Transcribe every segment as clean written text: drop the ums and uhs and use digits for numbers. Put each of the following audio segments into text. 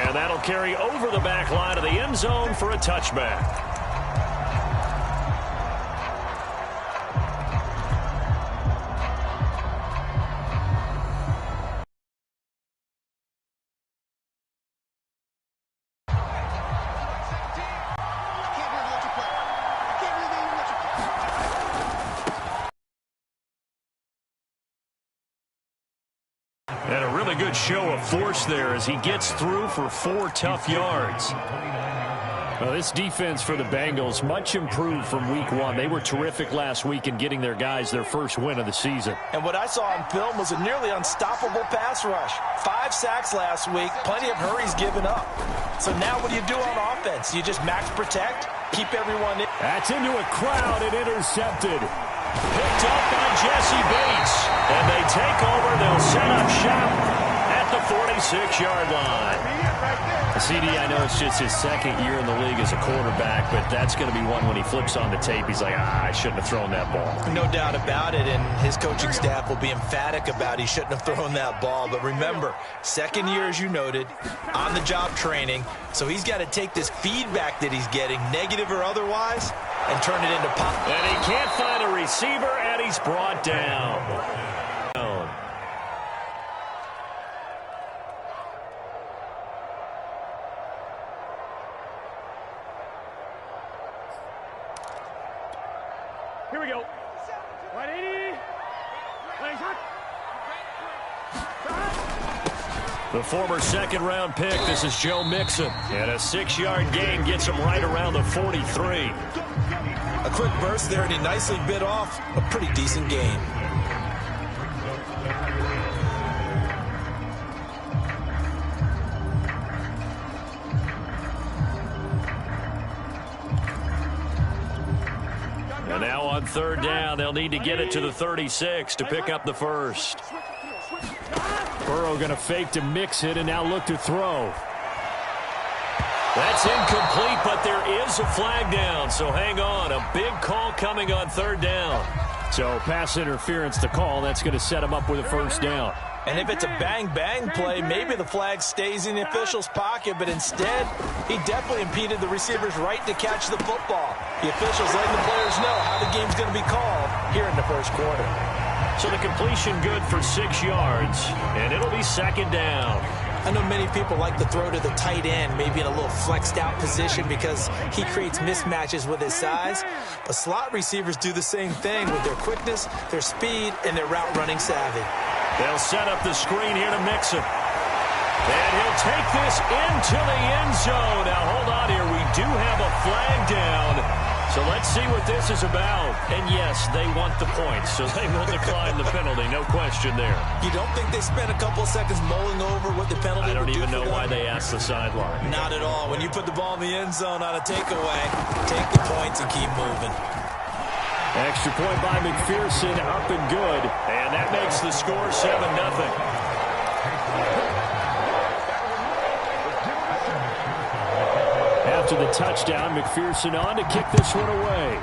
And that'll carry over the back line of the end zone for a touchback. And a really good show of force there as he gets through for 4 tough yards. Well, this defense for the Bengals, much improved from week 1. They were terrific last week in getting their guys their first win of the season. And what I saw on film was a nearly unstoppable pass rush. 5 sacks last week, plenty of hurries given up. So now what do you do on offense? You just max protect, keep everyone in. That's into a crowd and intercepted. Picked up by Jesse Bates. And they take over. They'll set up shop at the 46-yard line. CD, I know it's just his second year in the league as a quarterback, but that's going to be one when he flips on the tape. He's like, I shouldn't have thrown that ball. No doubt about it, and his coaching staff will be emphatic about he shouldn't have thrown that ball. But remember, second year, as you noted, on-the-job training, so he's got to take this feedback that he's getting, negative or otherwise, and turn it into pop. And he can't find a receiver, and he's brought down. Here we go. 180. The former second-round pick, this is Joe Mixon. And a 6-yard gain gets him right around the 43. A quick burst there, and he nicely bit off a pretty decent gain. And now on third down, they'll need to get it to the 36 to pick up the first. Burrow going to fake to mix it and now look to throw. That's incomplete, but there is a flag down, so hang on. A big call coming on third down. So pass interference to call. That's going to set him up with a first down. And if it's a bang-bang play, maybe the flag stays in the official's pocket, but instead, he definitely impeded the receiver's right to catch the football. The officials letting the players know how the game's going to be called here in the first quarter. So the completion good for 6 yards, and it'll be second down. I know many people like to throw to the tight end, maybe in a little flexed-out position because he creates mismatches with his size. But slot receivers do the same thing with their quickness, their speed, and their route-running savvy. They'll set up the screen here to Mixon. And he'll take this into the end zone. Now, hold on here. We do have a flag down. So let's see what this is about. And, yes, they want the points, so they will decline the penalty. No question there. You don't think they spent a couple of seconds mulling over what the penalty I don't would do even know for why them? they asked the sideline. Not at all. When you put the ball in the end zone on a takeaway, take the points and keep moving. Extra point by McPherson, up and good. And that makes the score 7-0. After the touchdown, McPherson on to kick this one away.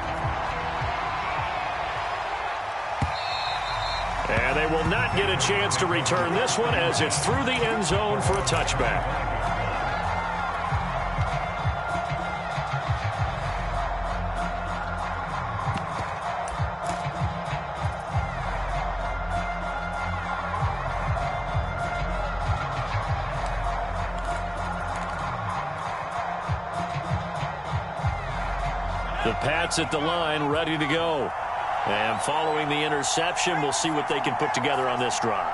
And they will not get a chance to return this one as it's through the end zone for a touchback. The Pats at the line, ready to go. And following the interception, we'll see what they can put together on this drive.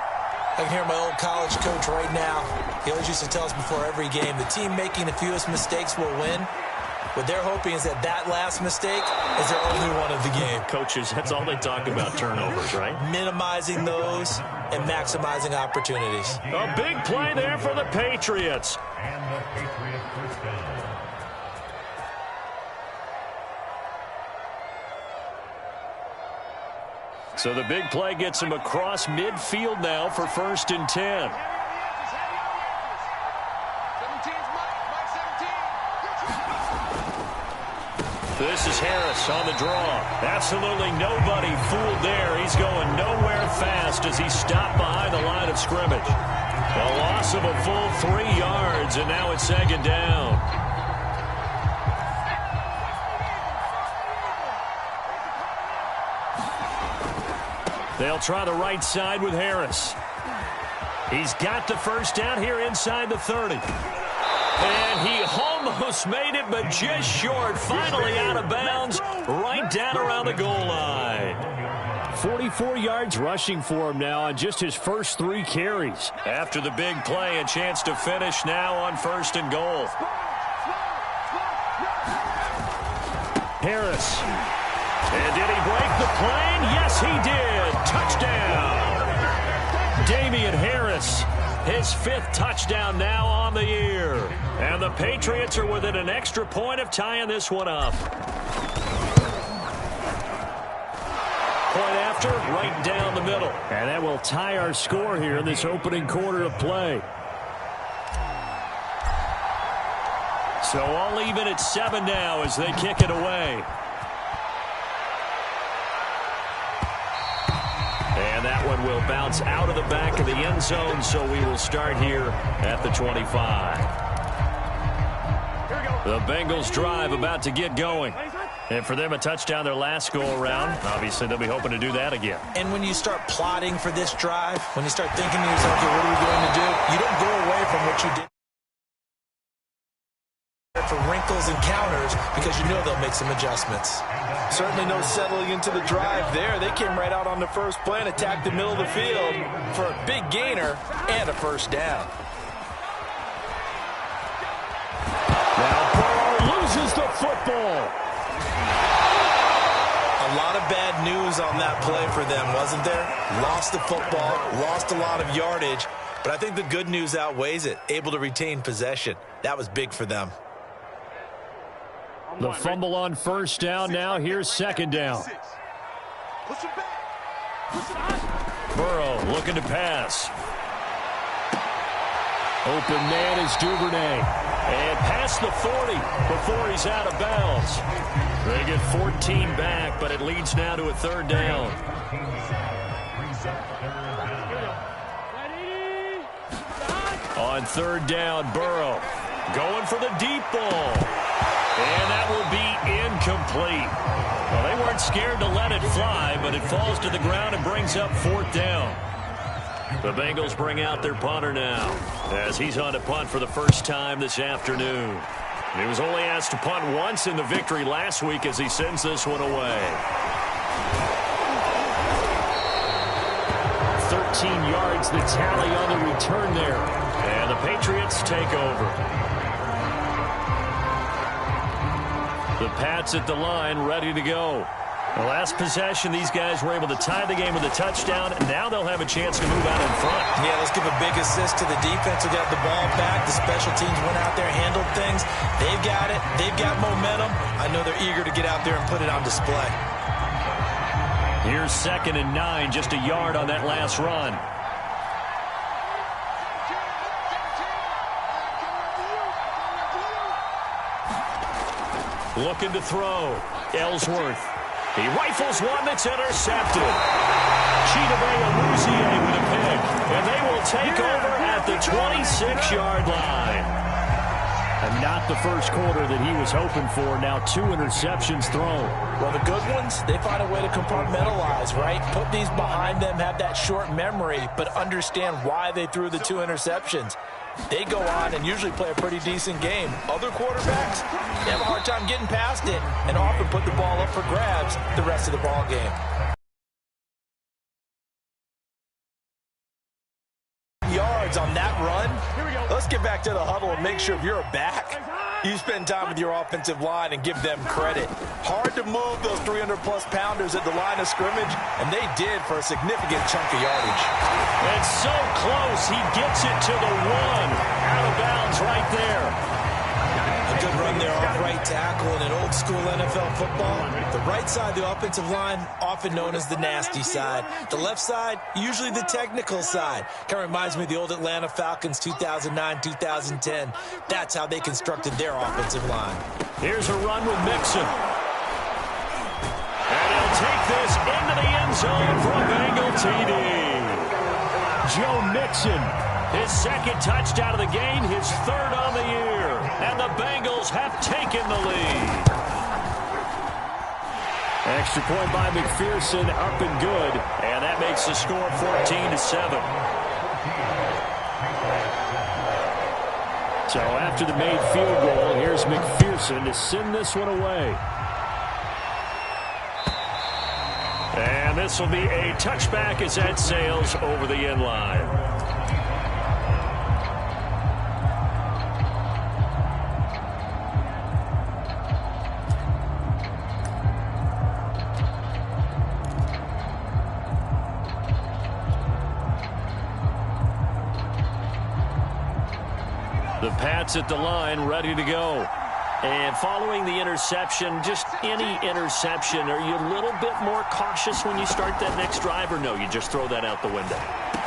I can hear my old college coach right now. He always used to tell us before every game, the team making the fewest mistakes will win. What they're hoping is that that last mistake is their only one of the game. Coaches, that's all they talk about, turnovers, right? Minimizing those and maximizing opportunities. A big play there for the Patriots. And the Patriots first down. So the big play gets him across midfield now for 1st and 10. This is Harris on the draw. Absolutely nobody fooled there. He's going nowhere fast as he stopped behind the line of scrimmage. A loss of a full 3 yards, and now it's second down. They'll try the right side with Harris. He's got the first down here inside the 30. And he almost made it, but just short. Finally out of bounds, right down around the goal line. 44 yards rushing for him now on just his first 3 carries. After the big play, a chance to finish now on 1st and goal. Harris. And did he break the plane? Yes, he did. Touchdown. Damian Harris, his 5th touchdown now on the year. And the Patriots are within an extra point of tying this one up. Point after, right down the middle. And that will tie our score here in this opening quarter of play. So all even at 7 now as they kick it away. And that one will bounce out of the back of the end zone, so we will start here at the 25. The Bengals drive about to get going. And for them, a touchdown their last go-around. Obviously, they'll be hoping to do that again. And when you start plotting for this drive, when you start thinking to yourself, okay, what are we going to do? You don't go away from what you did for wrinkles and counters because you know they'll make some adjustments. Certainly no settling into the drive there. They came right out on the first play and attacked the middle of the field for a big gainer and a first down. Now Burrow loses the football. A lot of bad news on that play for them, wasn't there? Lost the football, lost a lot of yardage, but I think the good news outweighs it. Able to retain possession. That was big for them. The fumble on first down. Now here's second down. Burrow looking to pass. Open man is Duvernay. And past the 40 before he's out of bounds. They get 14 back, but it leads now to a 3rd down. On 3rd down, Burrow going for the deep ball. And that will be incomplete. Well, they weren't scared to let it fly, but it falls to the ground and brings up 4th down. The Bengals bring out their punter now as he's on to punt for the first time this afternoon. He was only asked to punt once in the victory last week as he sends this one away. 13 yards the tally on the return there. And the Patriots take over. The Pats at the line, ready to go. The last possession, these guys were able to tie the game with a touchdown, and now they'll have a chance to move out in front. Yeah, let's give a big assist to the defense who got the ball back. The special teams went out there, handled things. They've got it. They've got momentum. I know they're eager to get out there and put it on display. Here's 2nd and 9, just a yard on that last run. Looking to throw. Ellsworth. He rifles one that's intercepted. Chidobe Awuzie with a pick. And they will take over at the 26-yard line. And not the first quarter that he was hoping for. Now 2 interceptions thrown. Well, the good ones, they find a way to compartmentalize, right? Put these behind them, have that short memory, but understand why they threw the 2 interceptions. They go on and usually play a pretty decent game. Other quarterbacks, they have a hard time getting past it and often put the ball up for grabs the rest of the ball game. Yards on that run. Let's get back to the huddle and make sure if you're a back, you spend time with your offensive line and give them credit. Hard to move those 300-plus pounders at the line of scrimmage, and they did for a significant chunk of yardage. And so close, he gets it to the 1. Out of bounds right there. A good run there off right tackle in an old-school NFL football. The right side, the offensive line, often known as the nasty side. The left side, usually the technical side. Kind of reminds me of the old Atlanta Falcons 2009-2010. That's how they constructed their offensive line. Here's a run with Mixon. And he'll take this into the end zone for a Bengal TD. Joe Mixon His second touchdown of the game, his third on the year. And the Bengals have taken the lead. Extra point by McPherson, up and good. And that makes the score 14-7. So after the made field goal, here's McPherson to send this one away. And this will be a touchback as that sails over the end line. The Pats at the line, ready to go. And following the interception, just any interception, are you a little bit more cautious when you start that next drive, or no, you just throw that out the window?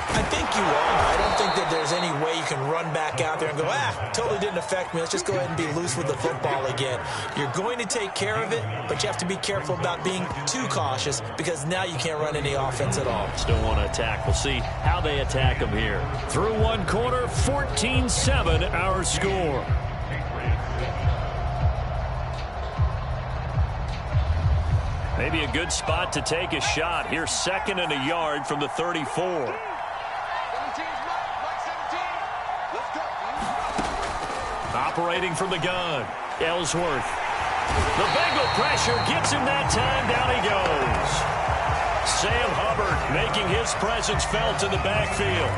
I think you are. I don't think that there's any way you can run back out there and go, totally didn't affect me. Let's just go ahead and be loose with the football again. You're going to take care of it, but you have to be careful about being too cautious because now you can't run any offense at all. Still want to attack. We'll see how they attack them here. Through one quarter, 14-7 our score. Maybe a good spot to take a shot. Here's 2nd and a yard from the 34. Operating from the gun, Ellsworth. The Bengal pressure gets him that time. Down he goes. Sam Hubbard making his presence felt in the backfield.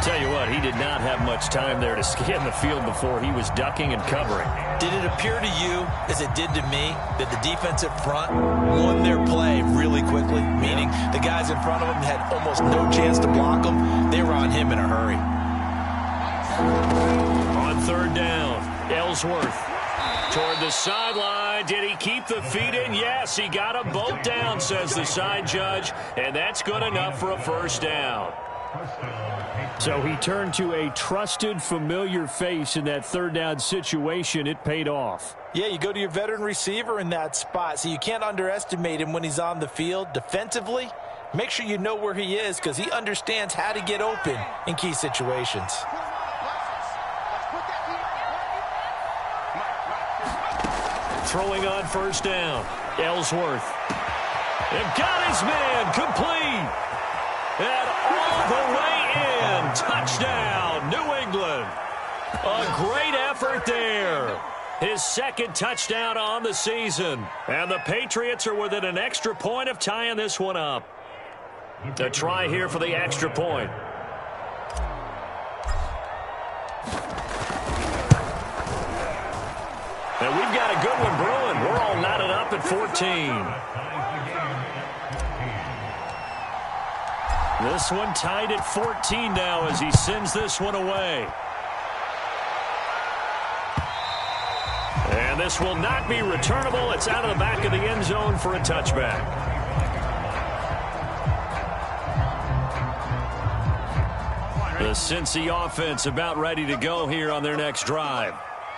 Tell you what, he did not have much time there to scan the field before he was ducking and covering. Did it appear to you, as it did to me, that the defensive front won their play really quickly? Meaning the guys in front of them had almost no chance to block them. They were on him in a hurry. On 3rd down, Ellsworth toward the sideline. Did he keep the feet in? Yes, he got them both down, says the side judge, and that's good enough for a 1st down. So he turned to a trusted, familiar face in that 3rd down situation. It paid off. Yeah, you go to your veteran receiver in that spot, so you can't underestimate him when he's on the field. Defensively, make sure you know where he is because he understands how to get open in key situations. Throwing on 1st down, Ellsworth. And got his man complete. And all the way in. Touchdown, New England. A great effort there. His 2nd touchdown on the season. And the Patriots are within an extra point of tying this one up. A try here for the extra point. And we've got a good one brewing. We're all knotted up at 14. This one tied at 14 now as he sends this one away. And this will not be returnable. It's out of the back of the end zone for a touchback. The Cincy offense about ready to go here on their next drive.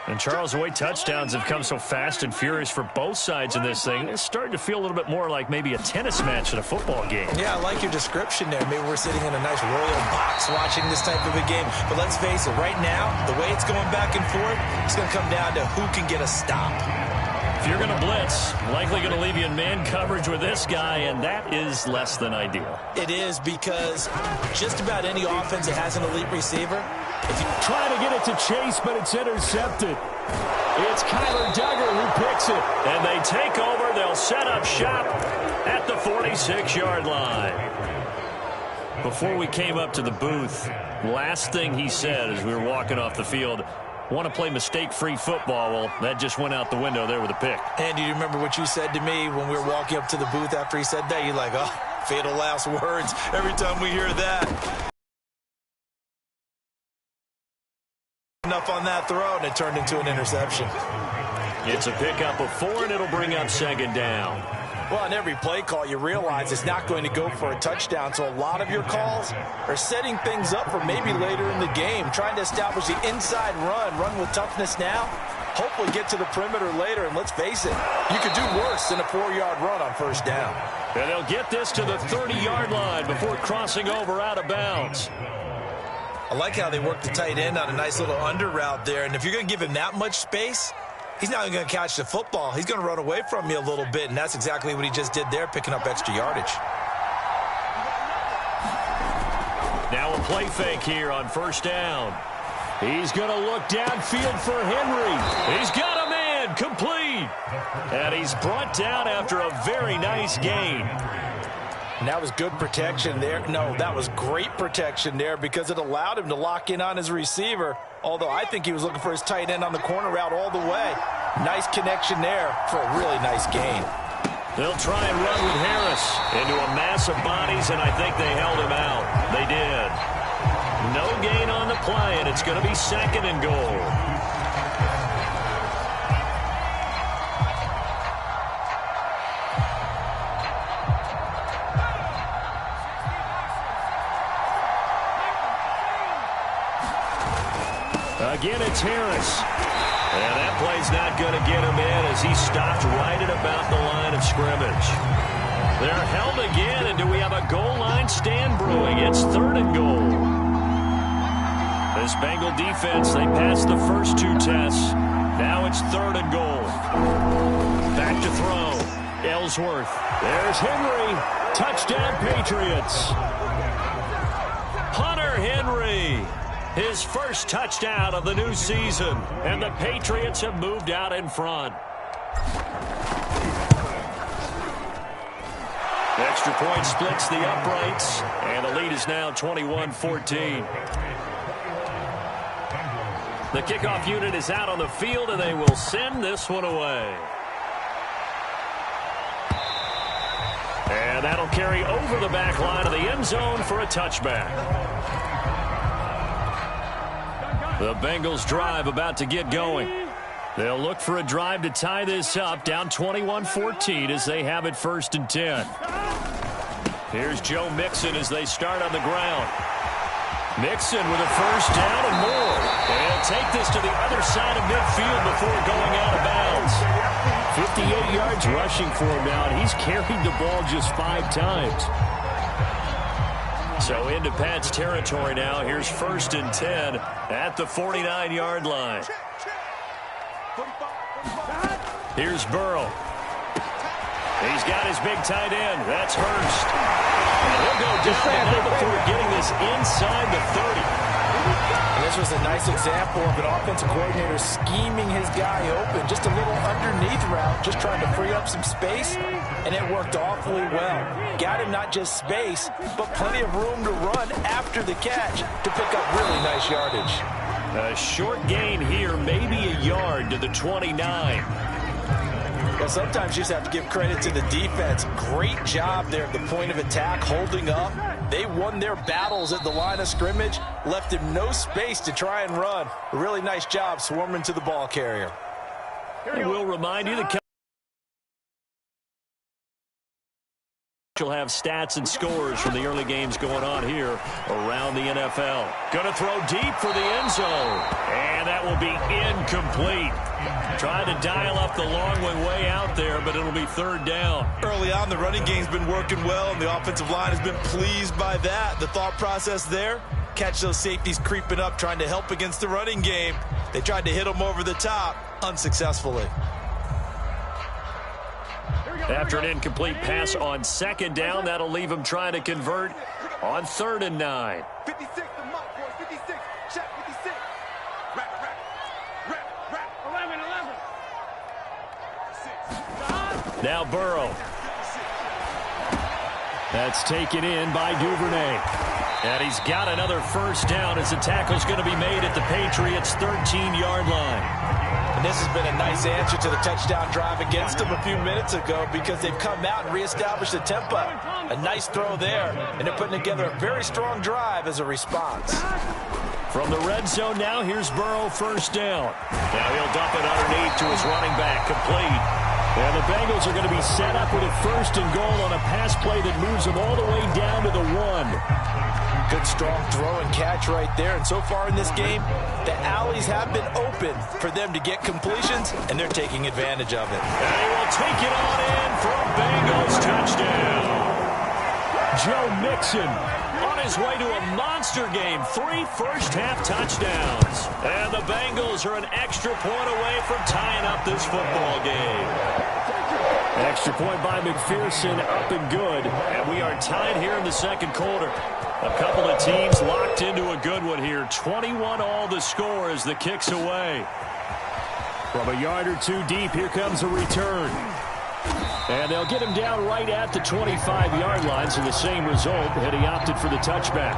And Charles, the way touchdowns have come so fast and furious for both sides in this thing, it's starting to feel a little bit more like maybe a tennis match in a football game. Yeah, I like your description there. Maybe we're sitting in a nice royal box watching this type of a game. But let's face it, right now, the way it's going back and forth, it's going to come down to who can get a stop. If you're going to blitz, likely going to leave you in man coverage with this guy, and that is less than ideal. It is because just about any offense that has an elite receiver, if you try to get it to Chase, but it's intercepted. It's Kyler Duggar who picks it. And they take over. They'll set up shop at the 46-yard line. Before we came up to the booth, last thing he said as we were walking off the field, want to play mistake-free football. Well, that just went out the window there with a pick. And do you remember what you said to me when we were walking up to the booth after he said that? You're like, oh, fatal last words every time we hear that. Enough on that throw, and it turned into an interception. It's a pickup of 4, and it'll bring up 2nd down. Well, on every play call, you realize it's not going to go for a touchdown, so a lot of your calls are setting things up for maybe later in the game, trying to establish the inside run with toughness now, hopefully get to the perimeter later, and let's face it, you could do worse than a 4-yard run on 1st down. And they'll get this to the 30-yard line before crossing over out of bounds. I like how they work the tight end on a nice little under route there. And if you're going to give him that much space, he's not going to catch the football. He's going to run away from you a little bit, and that's exactly what he just did there, picking up extra yardage. Now a play fake here on first down. He's going to look downfield for Henry. He's got a man, complete. And he's brought down after a very nice gain. And that was good protection there. No, that was great protection there because it allowed him to lock in on his receiver, although I think he was looking for his tight end on the corner route all the way. Nice connection there for a really nice gain. They'll try and run with Harris into a mass of bodies, and I think they held him out. They did. No gain on the play, and it's going to be second and goal. Again, it's Harris. And that play's not going to get him in as he stopped right at about the line of scrimmage. They're held again, and do we have a goal line stand brewing? It's third and goal. This Bengal defense, they passed the first two tests. Now it's third and goal. Back to throw. Ellsworth. There's Henry. Touchdown, Patriots. Hunter Henry. His first touchdown of the new season. And the Patriots have moved out in front. Extra point splits the uprights. And the lead is now 21-14. The kickoff unit is out on the field, and they will send this one away. And that'll carry over the back line of the end zone for a touchback. The Bengals drive about to get going. They'll look for a drive to tie this up, down 21-14 as they have it first and 10. Here's Joe Mixon as they start on the ground. Mixon with a first down and more. And take this to the other side of midfield before going out of bounds. 58 yards rushing for him now, and he's carried the ball just 5 times. So into Pat's territory now. Here's first and 10 at the 49-yard line. Here's Burrow. He's got his big tight end. That's Hurst. And he'll go down before getting this inside the 30. And this was a nice example of an offensive coordinator scheming his guy open. Just a little underneath route, just trying to free up some space, and it worked awfully well. Got him not just space, but plenty of room to run after the catch to pick up really nice yardage. A short gain here, maybe a yard to the 29. Well, sometimes you just have to give credit to the defense. Great job there at the point of attack, holding up. They won their battles at the line of scrimmage, left him no space to try and run. A really nice job swarming to the ball carrier. We'll remind you that you'll have stats and scores from the early games going on here around the NFL. Going to throw deep for the end zone. And that will be incomplete. Trying to dial up the long way out there, but it'll be third down. Early on, the running game's been working well, and the offensive line has been pleased by that. The thought process there, catch those safeties creeping up, trying to help against the running game. They tried to hit them over the top, unsuccessfully. After an incomplete pass on second down, that'll leave him trying to convert on 3rd and 9. 56, the mark, boys. 56. Check 56. Rap. 11. Now Burrow. That's taken in by Duvernay. And he's got another first down as the tackle's going to be made at the Patriots' 13-yard line. And this has been a nice answer to the touchdown drive against them a few minutes ago because they've come out and reestablished the tempo. A nice throw there, and they're putting together a very strong drive as a response. From the red zone now, here's Burrow, first down. Now he'll dump it underneath to his running back, complete. And the Bengals are going to be set up with a first and goal on a pass play that moves them all the way down to the 1. Good strong throw and catch right there. And so far in this game, the alleys have been open for them to get completions, and they're taking advantage of it. And he will take it on in for a Bengals touchdown. Joe Mixon on on his way to a monster game. 3 first-half touchdowns. And the Bengals are an extra point away from tying up this football game. Extra point by McPherson, up and good. And we are tied here in the second quarter. A couple of teams locked into a good one here. 21 all the score as the kick's away. From a yard or 2 deep, here comes a return. And they'll get him down right at the 25-yard line, so the same result, and he opted for the touchback.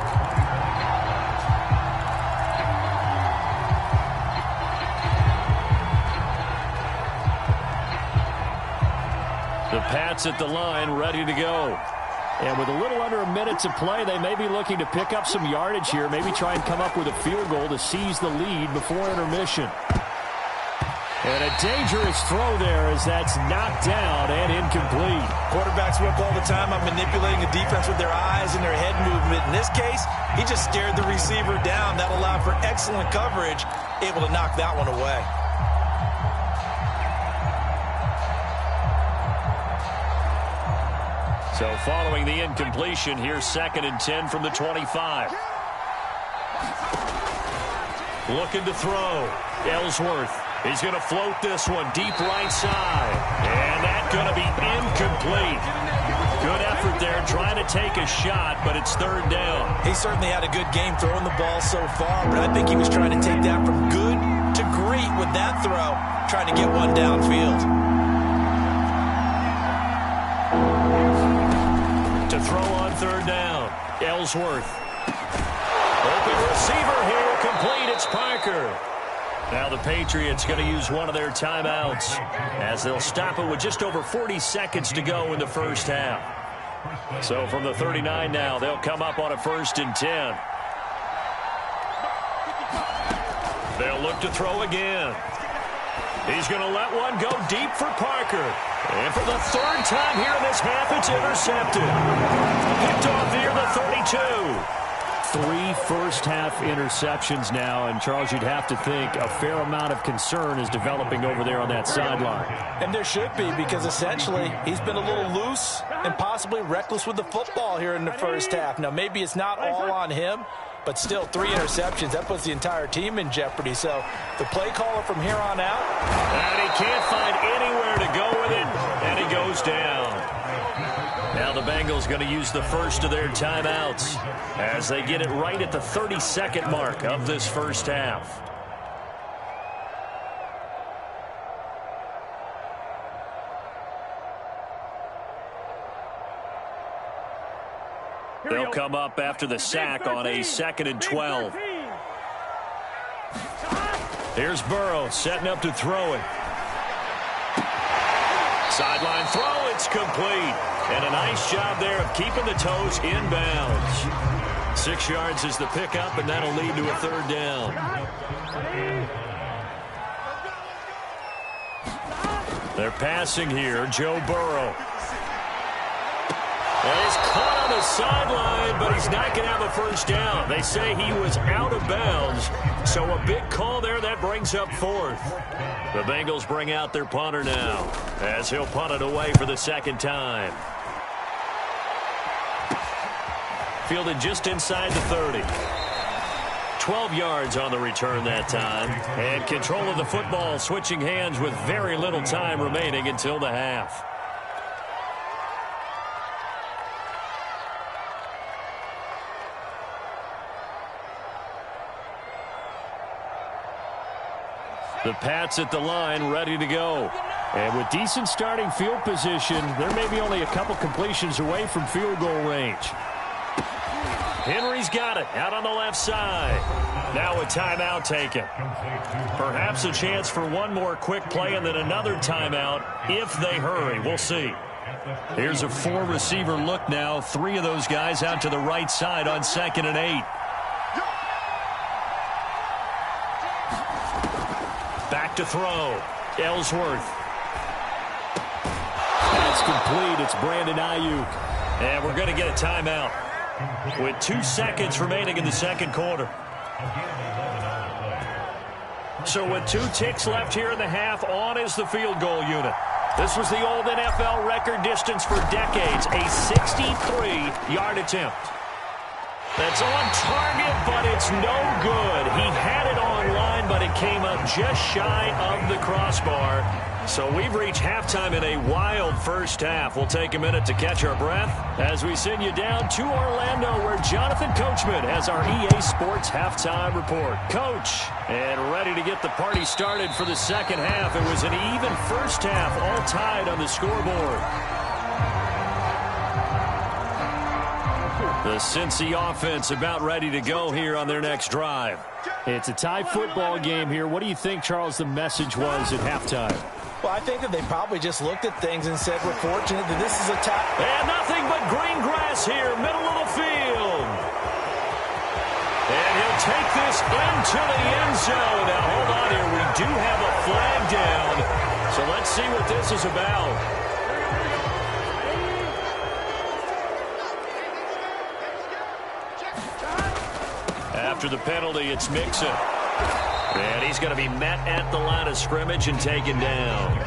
The Pats at the line, ready to go. And with a little under a minute to play, they may be looking to pick up some yardage here, maybe try and come up with a field goal to seize the lead before intermission. And a dangerous throw there as that's knocked down and incomplete. Quarterbacks whip all the time on manipulating the defense with their eyes and their head movement. In this case, he just stared the receiver down. That allowed for excellent coverage, able to knock that one away. So following the incompletion, here's 2nd and 10 from the 25. Looking to throw. Ellsworth. He's going to float this one deep right side. And that's going to be incomplete. Good effort there trying to take a shot, but it's 3rd down. He certainly had a good game throwing the ball so far, but I think he was trying to take that from good to great with that throw, trying to get one downfield. To throw on 3rd down. Ellsworth. Open receiver here. Complete. It's Parker. Now the Patriots going to use one of their timeouts as they'll stop it with just over 40 seconds to go in the first half. So from the 39 now, they'll come up on a 1st and 10. They'll look to throw again. He's going to let one go deep for Parker. And for the 3rd time here in this half, it's intercepted. Picked off near the 32. 3 first-half interceptions now, and Charles, you'd have to think a fair amount of concern is developing over there on that sideline. And there should be, because essentially he's been a little loose and possibly reckless with the football here in the first half. Now, maybe it's not all on him, but still 3 interceptions. That puts the entire team in jeopardy. So the play caller from here on out. And he can't find anywhere to go with it, and he goes down. Now the Bengals going to use the first of their timeouts as they get it right at the 32nd mark of this first half. They'll come up after the sack on a 2nd and 12. Here's Burrow setting up to throw it. Sideline throw, it's complete. And a nice job there of keeping the toes inbounds. 6 yards is the pickup, and that'll lead to a 3rd down. They're passing here, Joe Burrow. And he's caught on the sideline, but he's not going to have a 1st down. They say he was out of bounds, so a big call there that brings up 4th. The Bengals bring out their punter now as he'll punt it away for the 2nd time. Fielded just inside the 30. 12 yards on the return that time. And control of the football switching hands with very little time remaining until the half. The Pats at the line ready to go. And with decent starting field position, there may be only a couple completions away from field goal range. Henry's got it out on the left side. Now a timeout taken. Perhaps a chance for one more quick play and then another timeout if they hurry. We'll see. Here's a 4-receiver look now. 3 of those guys out to the right side on 2nd and 8. Back to throw. Ellsworth. That's complete. It's Brandon Ayuk. And we're going to get a timeout with 2 seconds remaining in the second quarter. So with 2 ticks left here in the half, on is the field goal unit. This was the old NFL record distance for decades, a 63-yard attempt. That's on target, but it's no good. He had it on line, but it came up just shy of the crossbar. So we've reached halftime in a wild first half. We'll take a minute to catch our breath as we send you down to Orlando, where Jonathan Coachman has our EA Sports halftime report. Coach, and ready to get the party started for the second half. It was an even first half, all tied on the scoreboard. The Cincy offense about ready to go here on their next drive. It's a tie football game here. What do you think, Charles, the message was at halftime? Well, I think that they probably just looked at things and said, we're fortunate that this is a tie. And nothing but green grass here, middle of the field. And he'll take this into the end zone. Now, hold on here. We do have a flag down. So let's see what this is about. After the penalty, it's Mixon. And he's going to be met at the line of scrimmage and taken down.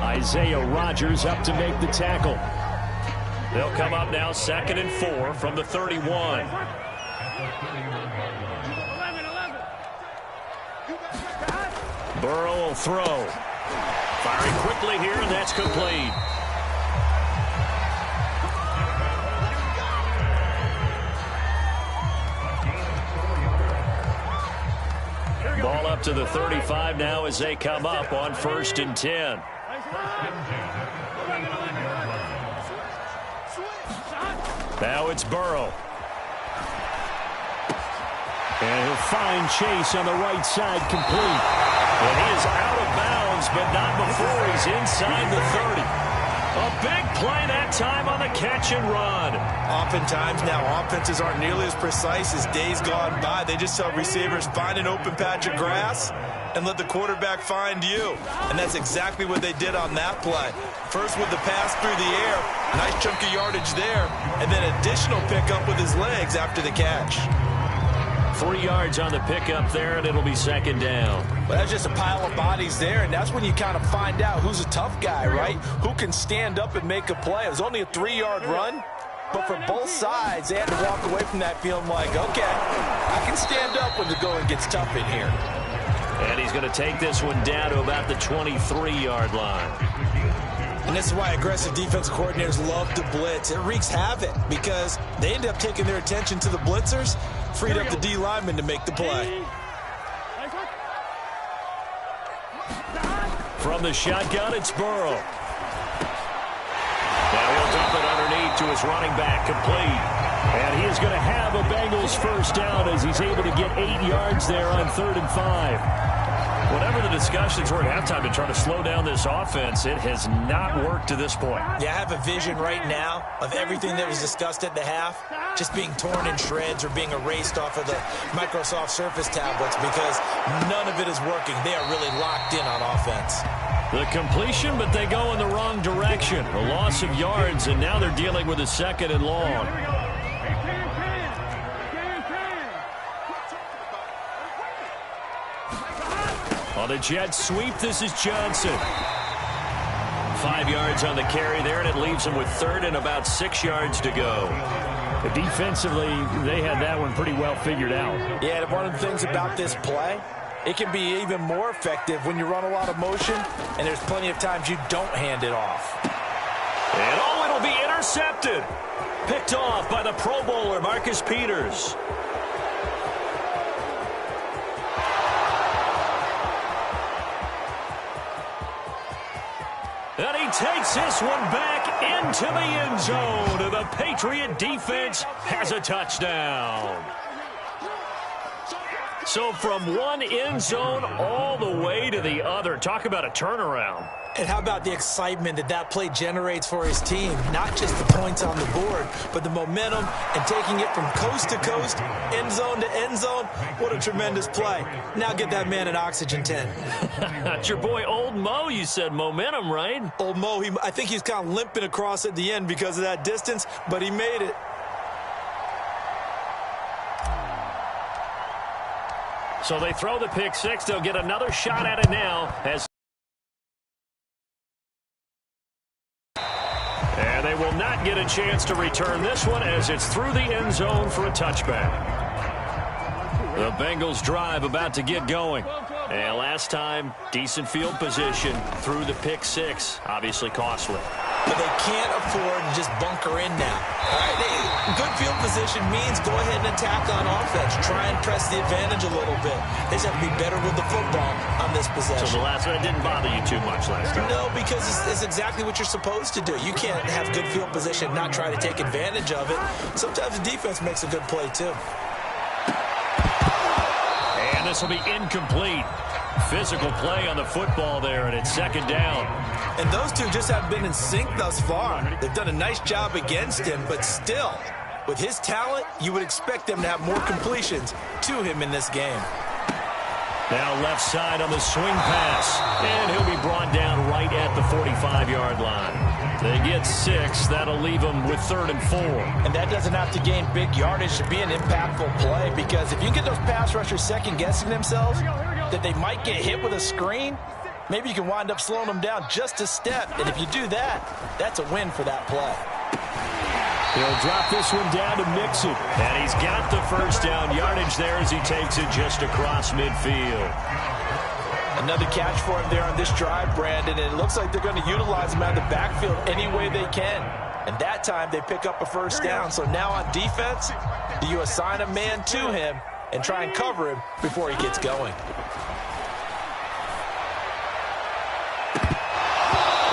Isaiah Rodgers up to make the tackle. They'll come up now 2nd and 4 from the 31. Burrow will throw. Firing quickly here, and that's complete. Ball up to the 35 now as they come up on 1st and 10. Now it's Burrow. And he'll find Chase on the right side, complete. And he is out of bounds, but not before he's inside the 30. A big play that time on the catch and run. Oftentimes now, offenses aren't nearly as precise as days gone by. They just tell receivers, find an open patch of grass and let the quarterback find you. And that's exactly what they did on that play. First with the pass through the air, nice chunk of yardage there, and then additional pickup with his legs after the catch. 3 yards on the pickup there, and it'll be 2nd down. But that's just a pile of bodies there, and that's when you kind of find out who's a tough guy, right? Who can stand up and make a play. It was only a 3-yard run, but for both sides, they had to walk away from that feeling like, okay, I can stand up when the going gets tough in here. And he's going to take this one down to about the 23-yard line. And this is why aggressive defensive coordinators love to blitz. It wreaks havoc because they end up taking their attention to the blitzers, freed up the D lineman to make the play. From the shotgun, it's Burrow. Now he'll dump it underneath to his running back, complete. And he is going to have a Bengals first down as he's able to get 8 yards there on 3rd and 5. Whatever the discussions were at halftime to try to slow down this offense, it has not worked to this point. Yeah, I have a vision right now of everything that was discussed at the half just being torn in shreds or being erased off of the Microsoft Surface tablets because none of it is working. They are really locked in on offense. The completion, but they go in the wrong direction. A loss of yards, and now they're dealing with a 2nd and long. On the jet sweep, this is Johnson. 5 yards on the carry there, and it leaves him with 3rd and about 6 yards to go. Defensively, they had that one pretty well figured out. Yeah, and one of the things about this play, it can be even more effective when you run a lot of motion, and there's plenty of times you don't hand it off. And oh, it'll be intercepted. Picked off by the Pro Bowler, Marcus Peters. And he takes this one back into the end zone. And the Patriot defense has a touchdown. So from one end zone all the way to the other. Talk about a turnaround. And how about the excitement that that play generates for his team? Not just the points on the board, but the momentum and taking it from coast to coast, end zone to end zone. What a tremendous play. Now get that man an oxygen tent. That's your boy Old Mo. You said momentum, right? Old Mo, I think he's kind of limping across at the end because of that distance, but he made it. So they throw the pick six. They'll get another shot at it now. And they will not not get a chance to return this one as it's through the end zone for a touchback. The Bengals drive about to get going. And last time, decent field position through the pick six. Obviously costly. But they can't afford to just bunker in now. All right, good field position means go ahead and attack on offense. Try and press the advantage a little bit. They just have to be better with the football on this possession. So the last one didn't bother you too much last time? No, because it's exactly what you're supposed to do. You can't have good field position and not try to take advantage of it. Sometimes the defense makes a good play, too. And this will be incomplete. Physical play on the football there, and it's second down. And those two just haven't been in sync thus far. They've done a nice job against him, but still, with his talent, you would expect them to have more completions to him in this game. Now left side on the swing pass, and he'll be brought down right at the 45-yard line. They get 6. That'll leave them with 3rd and 4. And that doesn't have to gain big yardage to be an impactful play, because if you get those pass rushers second-guessing themselves that they might get hit with a screen, maybe you can wind up slowing them down just a step. And if you do that, that's a win for that play. He'll drop this one down to Mixon. And he's got the first down yardage there as he takes it just across midfield. Another catch for him there on this drive, Brandon, and it looks like they're going to utilize him out of the backfield any way they can. And that time they pick up a first down. So now on defense, do you assign a man to him and try and cover him before he gets going?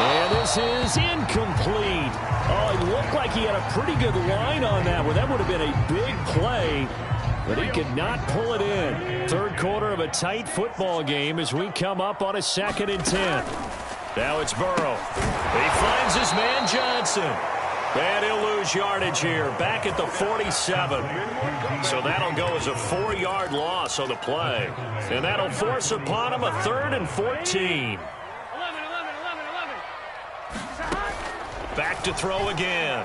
And this is incomplete. Oh, it looked like he had a pretty good line on that one. That would have been a big play, but he could not pull it in. Third quarter of a tight football game as we come up on a 2nd and 10. Now it's Burrow. He finds his man Johnson. And he'll lose yardage here, back at the 47. So that'll go as a 4-yard loss on the play. And that'll force upon him a 3rd and 14. Back to throw again.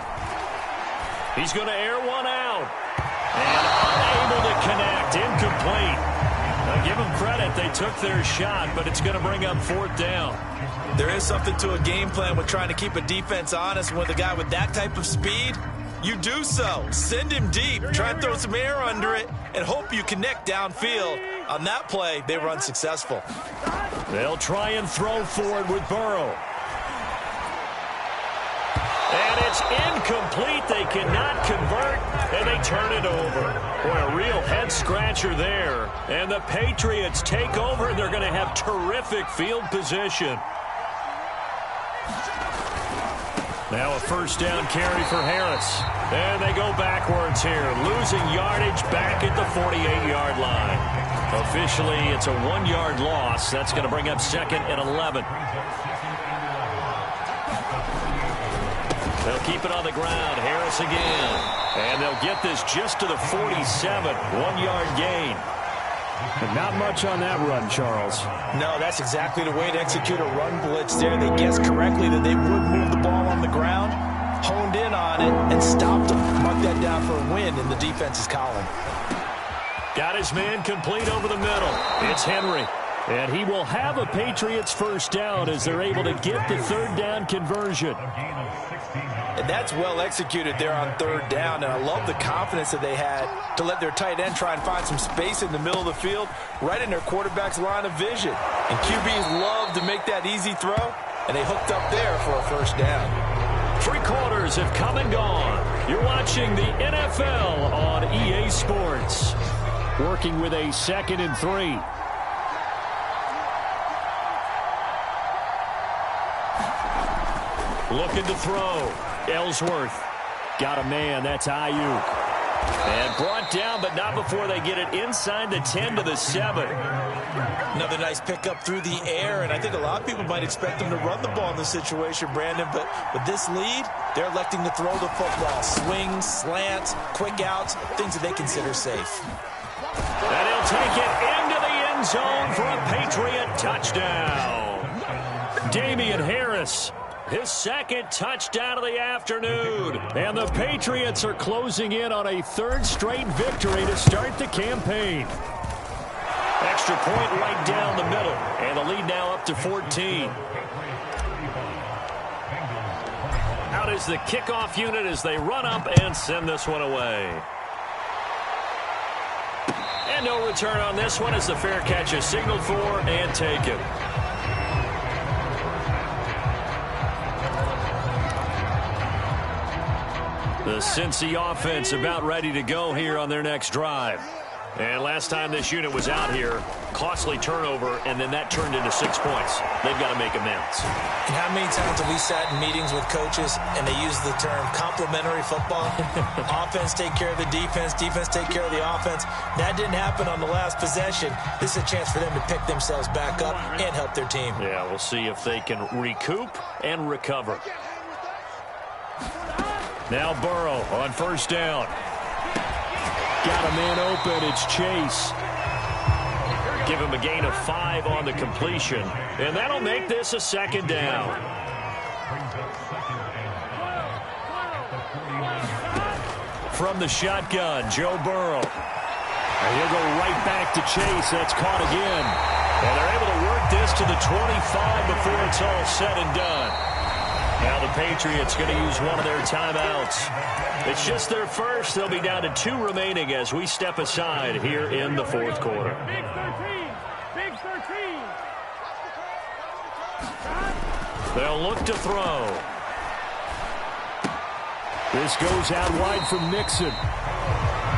He's going to air one out. And unable to connect. Incomplete. Now give them credit. They took their shot, but it's going to bring up 4th down. There is something to a game plan with trying to keep a defense honest. With a guy with that type of speed, you do so. Send him deep. Try and throw some air under it and hope you connect downfield. On that play, they were unsuccessful. They'll try and throw forward with Burrow. And it's incomplete. They cannot convert, and they turn it over. Boy, a real head-scratcher there. And the Patriots take over, and they're going to have terrific field position. Now a first down carry for Harris. And they go backwards here, losing yardage back at the 48-yard line. Officially, it's a 1-yard loss. That's going to bring up 2nd and 11. They'll keep it on the ground. Harris again. And they'll get this just to the 47. 1-yard gain. But not much on that run, Charles. No, that's exactly the way to execute a run blitz there. They guessed correctly that they would move the ball on the ground, honed in on it, and stopped them. Mark that down for a win in the defense's column. Got his man complete over the middle. It's Henry. And he will have a Patriots first down as they're able to get the 3rd down conversion. And that's well executed there on 3rd down. And I love the confidence that they had to let their tight end try and find some space in the middle of the field, right in their quarterback's line of vision. And QBs love to make that easy throw, and they hooked up there for a first down. 3 quarters have come and gone. You're watching the NFL on EA Sports. Working with a 2nd and 3. Looking to throw. Ellsworth. Got a man. That's Ayuk. And brought down, but not before they get it inside the 10 to the 7. Another nice pickup through the air, and I think a lot of people might expect them to run the ball in this situation, Brandon, but with this lead, they're electing to throw the football. Swings, slants, quick outs, things that they consider safe. And he'll take it into the end zone for a Patriot touchdown. Damian Harris. His 2nd touchdown of the afternoon. And the Patriots are closing in on a 3rd straight victory to start the campaign. Extra point right down the middle. And the lead now up to 14. Out is the kickoff unit as they run up and send this one away. And no return on this one as the fair catch is signaled for and taken. The Cincy offense about ready to go here on their next drive. And last time this unit was out here, costly turnover, and then that turned into 6 points. They've got to make amends. And how many times have we sat in meetings with coaches and they use the term complementary football? Offense take care of the defense, defense take care of the offense. That didn't happen on the last possession. This is a chance for them to pick themselves back up and help their team. Yeah, we'll see if they can recoup and recover. Now Burrow on first down. Got a man open. It's Chase. Give him a gain of 5 on the completion. And that'll make this a second down. From the shotgun, Joe Burrow. And he'll go right back to Chase. That's caught again. And they're able to work this to the 25 before it's all said and done. Now the Patriots going to use one of their timeouts. It's just their first. They'll be down to 2 remaining as we step aside here in the fourth quarter. Big 13. Big 13. They'll look to throw. This goes out wide for Mixon.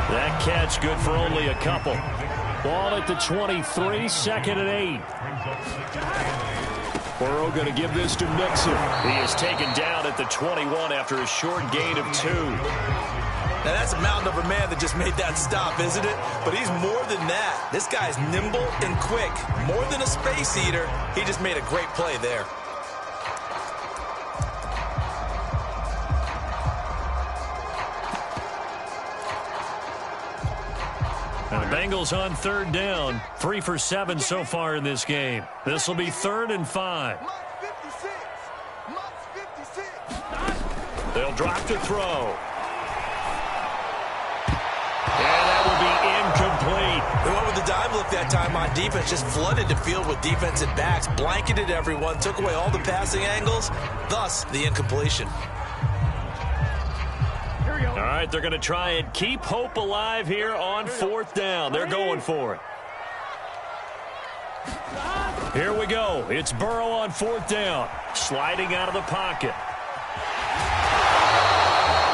That catch good for only a couple. Ball at the 23, second and 8. Burrow going to give this to Mixon. He is taken down at the 21 after a short gain of 2. Now that's a mountain of a man that just made that stop, isn't it? But he's more than that. This guy's nimble and quick. More than a space eater. He just made a great play there. And the Bengals on third down. 3 for 7 so far in this game. This will be 3rd and 5. They'll drop to throw. And that will be incomplete. They went with the dime look that time on defense. Just flooded the field with defensive backs. Blanketed everyone. Took away all the passing angles. Thus, the incompletion. All right, they're going to try and keep hope alive here on 4th down. They're going for it. Here we go. It's Burrow on 4th down. Sliding out of the pocket.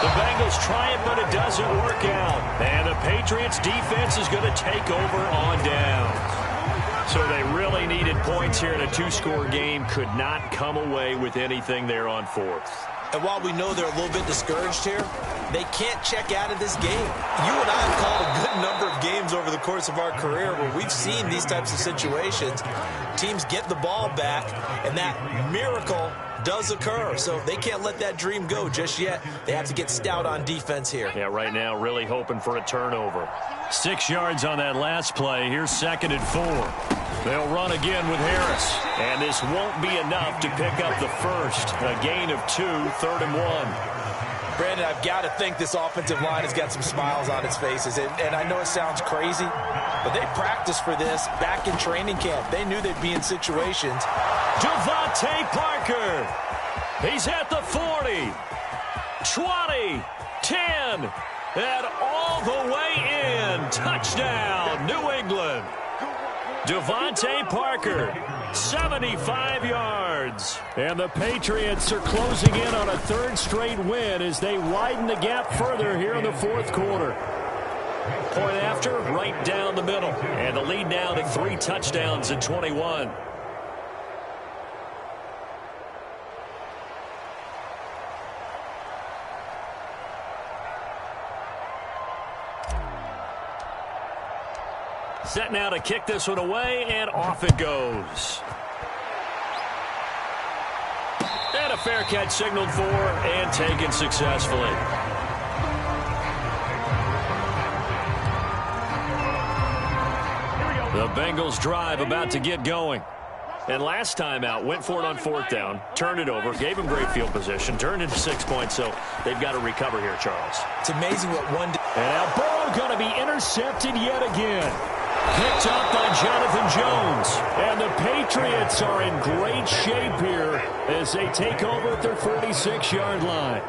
The Bengals try it, but it doesn't work out. And the Patriots defense is going to take over on downs. So they really needed points here in a 2-score game. Could not come away with anything there on 4th. And while we know they're a little bit discouraged here, they can't check out of this game. You and I have called a good number of games over the course of our career where we've seen these types of situations. Teams get the ball back, and that miracle does occur. So they can't let that dream go just yet. They have to get stout on defense here. Yeah, right now really hoping for a turnover. 6 yards on that last play. Here's 2nd and 4. They'll run again with Harris. And this won't be enough to pick up the first. A gain of 2, 3rd and 1. Brandon, I've got to think this offensive line has got some smiles on its faces. And I know it sounds crazy, but they practiced for this back in training camp. They knew they'd be in situations. Devontae Parker. He's at the 40, 20, 10, and all the way in. Touchdown, New England. Devontae Parker, 75 yards. And the Patriots are closing in on a 3rd straight win as they widen the gap further here in the 4th quarter. Point after, right down the middle. And the lead now to 3 touchdowns in 21. Set now to kick this one away, and off it goes. And a fair catch signaled for and taken successfully. The Bengals drive about to get going. And last time out, went for it on 4th down, turned it over, gave him great field position, turned into 6 points, so they've got to recover here, Charles. It's amazing what one... And now Burrow going to be intercepted yet again. Picked up by Jonathan Jones. And the Patriots are in great shape here as they take over at their 46-yard line.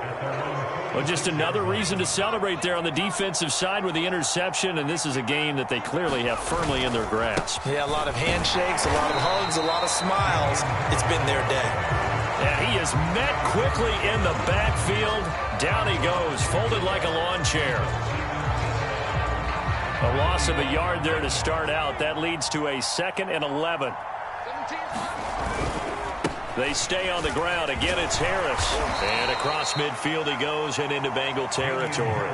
Well, just another reason to celebrate there on the defensive side with the interception, and this is a game that they clearly have firmly in their grasp. Yeah, a lot of handshakes, a lot of hugs, a lot of smiles. It's been their day. And he is met quickly in the backfield. Down he goes, folded like a lawn chair. A loss of a yard there to start out. That leads to a 2nd and 11. They stay on the ground. Again, it's Harris. And across midfield he goes and into Bengal territory.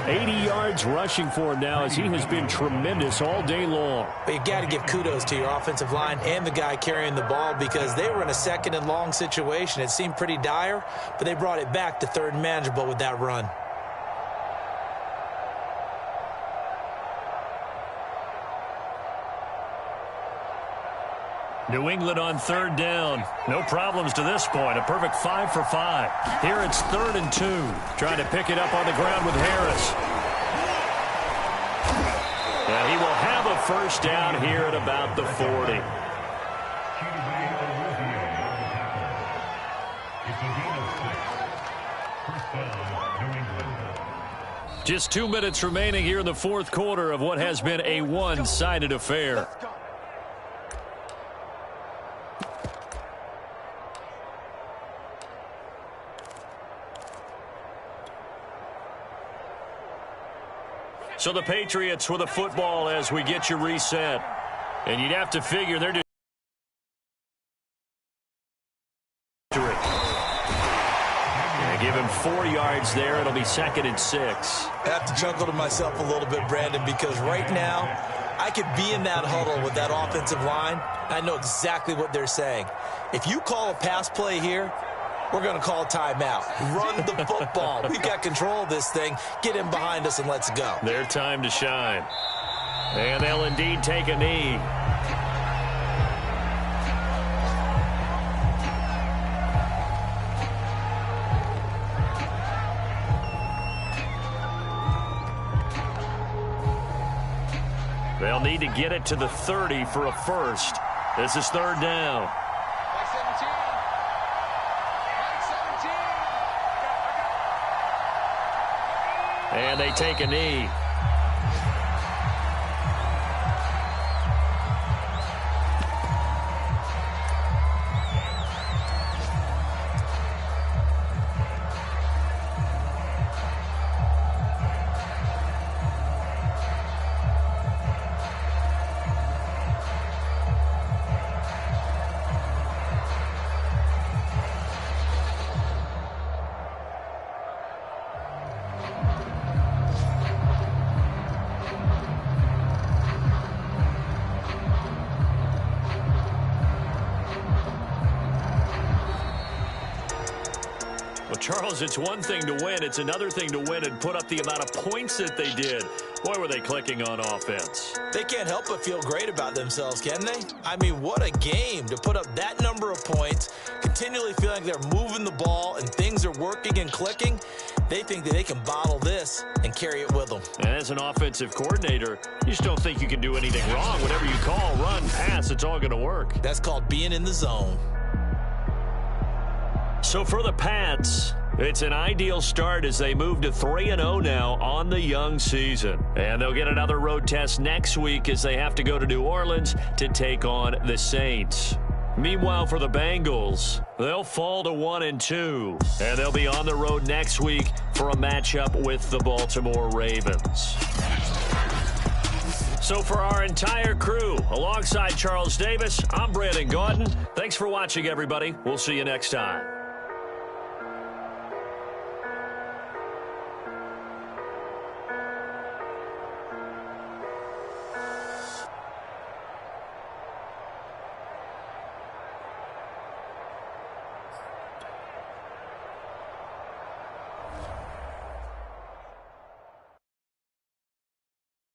80 yards rushing for him now as he has been tremendous all day long. But you've got to give kudos to your offensive line and the guy carrying the ball because they were in a 2nd and long situation. It seemed pretty dire, but they brought it back to 3rd and manageable with that run. New England on 3rd down. No problems to this point. A perfect 5 for 5. Here it's 3rd and 2. Trying to pick it up on the ground with Harris. And he will have a 1st down here at about the 40. Just 2 minutes remaining here in the 4th quarter of what has been a one-sided affair. So the Patriots with a football as we get you reset. And you'd have to figure they're just give him 4 yards there. It'll be 2nd and 6. I have to chuckle to myself a little bit, Brandon, because right now I could be in that huddle with that offensive line. I know exactly what they're saying. If you call a pass play here, we're going to call timeout. Run the football. We've got control of this thing. Get in behind us and let's go. Their time to shine. And they'll indeed take a knee. They'll need to get it to the 30 for a 1st. This is 3rd down. And they take a knee. Charles, it's one thing to win. It's another thing to win and put up the amount of points that they did. Boy, were they clicking on offense. They can't help but feel great about themselves, can they? I mean, what a game to put up that number of points, continually feeling like they're moving the ball and things are working and clicking. They think that they can bottle this and carry it with them. And as an offensive coordinator, you just don't think you can do anything wrong. Whatever you call, run, pass, it's all going to work. That's called being in the zone. So for the Pats, it's an ideal start as they move to 3-0 now on the young season. And they'll get another road test next week as they have to go to New Orleans to take on the Saints. Meanwhile, for the Bengals, they'll fall to 1-2. And they'll be on the road next week for a matchup with the Baltimore Ravens. So for our entire crew, alongside Charles Davis, I'm Brandon Gaudin. Thanks for watching, everybody. We'll see you next time.